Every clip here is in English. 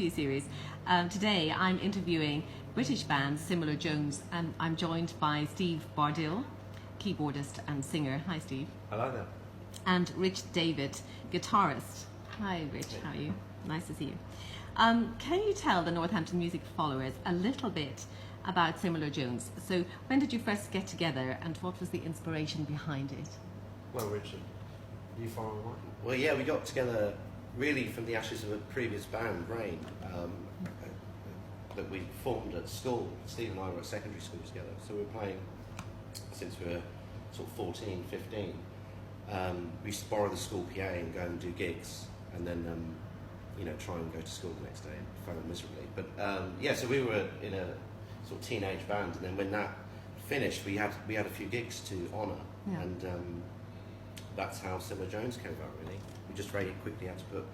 interview series. Today I'm interviewing British band Similar Jones, and I'm joined by Steve Bardill, keyboardist and singer. Hi, Steve. Hello there. And Rich David, guitarist. Hi, Rich. How are you? Nice to see you. Can you tell the Northampton music followers a little bit about Similar Jones? So, when did you first get together, and what was the inspiration behind it? Well, Richard, you follow on? Well, yeah, we got together really from the ashes of a previous band, Rain, that we formed at school. Steve and I were at secondary school together, so we were playing since we were sort of 14, 15. We used to borrow the school PA and go and do gigs, and then try and go to school the next day and fail miserably. But yeah, so we were in a sort of teenage band, and then when that finished, we had a few gigs to honour, and that's how Similar Jones came about. Really, we just very quickly had to put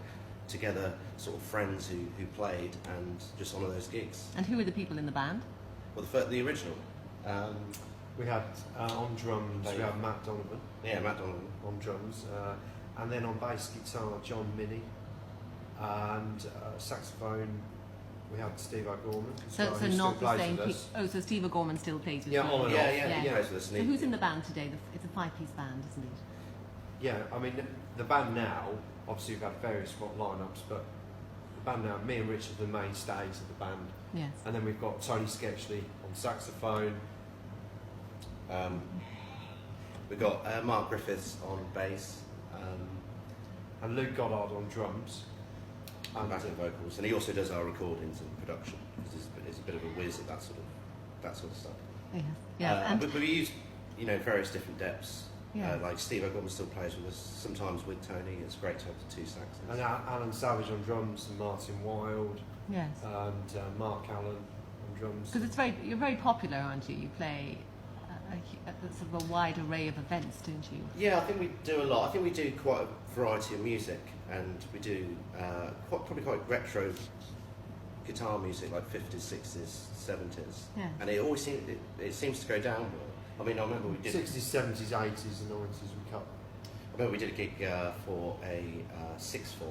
together sort of friends who played and just honour those gigs. And who were the people in the band? Well, the original. We had on drums, we had Matt Donovan. Yeah, Matt Donovan on drums, and then on bass guitar, John Minney, and saxophone, we had Steve O'Gorman. So not the same people. Oh, so Steve O'Gorman still plays with you? On and yeah. So who's in the band today? It's a five-piece band, isn't it? Yeah, I mean, the band now, obviously we've had various lineups, but the band now, me and Rich are the mainstays of the band. Yes. And then we've got Tony Sketchley on saxophone. We've got Mark Griffiths on bass. And Luke Goddard on drums. And backing vocals. And he also does our recordings and production, because he's a bit of a whiz at that sort of stuff. Yeah. But we use, various different depths. Yeah. Like Steve O'Gorman still plays with us, sometimes with Tony. It's great to have the two saxes. And Alan Savage on drums, and Martin Wilde. Yes. And Mark Allen on drums. Because you're very popular, aren't you? You play a sort of a wide array of events, don't you? Yeah, I think we do a lot. I think we do quite a variety of music, and we do probably quite retro guitar music, like 50s, 60s, 70s. Yeah. And it always seems to go downhill. I mean, I remember we did 60s, 70s, 80s, and 90s we cut. I remember we did a gig for a sixth form,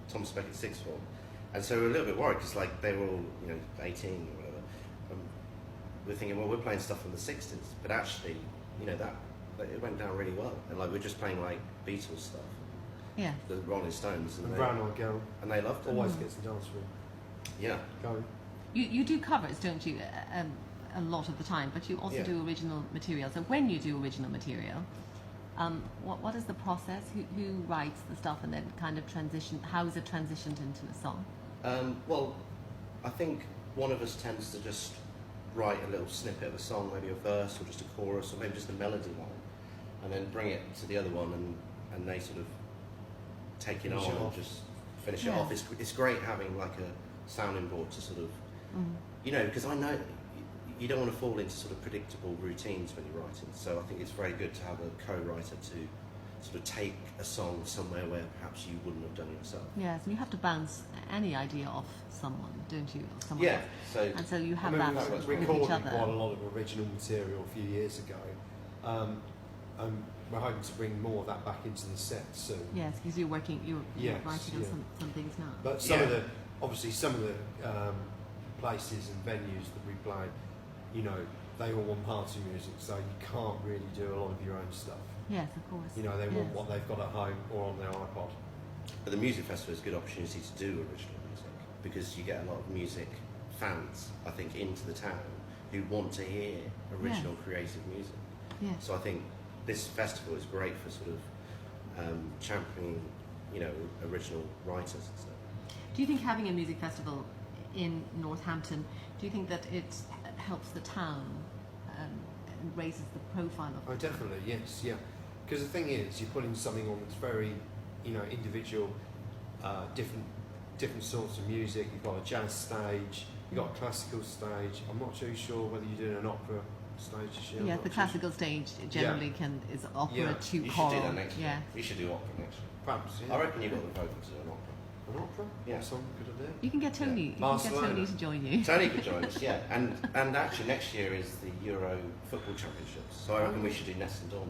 Thomas Beckett sixth form, and so we were a little bit worried because they were all 18 or whatever. We're thinking, well, we're playing stuff from the 60s, but actually, that it went down really well, and we're just playing like Beatles stuff, the Rolling Stones, and Brown Eyed Girl, and they loved it. Always gets the dance room. Yeah. Go. You do covers, don't you? A lot of the time, but you also do original material. So when you do original material, what is the process? Who writes the stuff and then kind of how is it transitioned into a song? Well, I think one of us tends to just write a little snippet of a song, maybe a verse or just a chorus or maybe just a melody line, and then bring it to the other one, and they sort of take it on and just finish it off. It's great having like a sounding board to sort of, because I know you don't want to fall into sort of predictable routines when you're writing, so I think it's very good to have a co-writer to sort of take a song somewhere where perhaps you wouldn't have done it yourself. Yes, and you have to bounce any idea off someone, don't you? Or someone else. And so you have that with we each recorded other. quite a lot of original material a few years ago, and we're hoping to bring more of that back into the set soon. Yes, because you're writing on some things now. But some of the places and venues that we play, they all want party music, so you can't really do a lot of your own stuff. Yes, of course. They want what they've got at home or on their iPod. But the music festival is a good opportunity to do original music, because you get a lot of music fans, I think, into the town who want to hear original creative music. Yes. So I think this festival is great for sort of championing, original writers and stuff. Do you think having a music festival in Northampton, do you think that it helps the town and raises the profile of Oh, definitely, yes, yeah. Because the thing is, you're putting something on that's very, individual, different sorts of music. You've got a jazz stage, you've got a classical stage. I'm not too sure whether you're doing an opera stage this year. Yeah, the classical stage generally is opera to you choral. should do that next year. Yeah. You should do opera next year. Perhaps, yeah. I reckon you've got the vocal to do an opera. An opera? Yeah. Some good idea. You can get Tony. You can get Tony to join you. Tony could join us, yeah. And actually next year is the Euro Football Championships, so I reckon we should do Ness and Dormer.